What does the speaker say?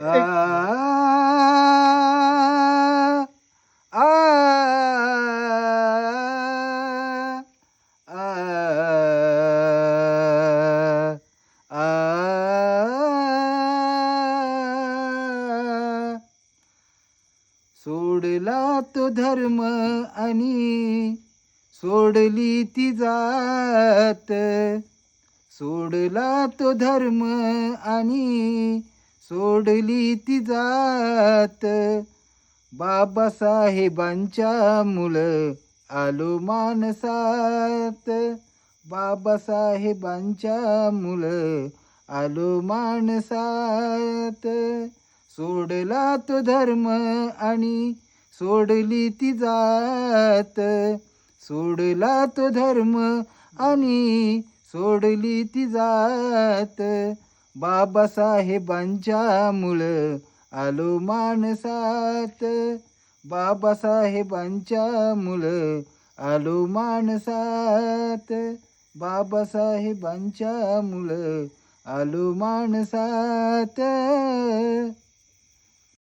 आ आ आ सोडला तो धर्म आणि सोडली ती जात, सोडला तो धर्म आणि सोडली ती जात, बाबासाहेबांच्या मुलं आलो मानसात, बाबासाहेबांच्या मुलं आलो मानसात, सोडला तो धर्म आणि सोडली ती जात, सोडला तो धर्म आणि सोडली ती जात, बाबासाहेबांच्या मुलं आलो मानसात, बाबासाहेबांच्या मुलं आलो मानसात, बाबासाहेबांच्या मुलं आलो मानसात.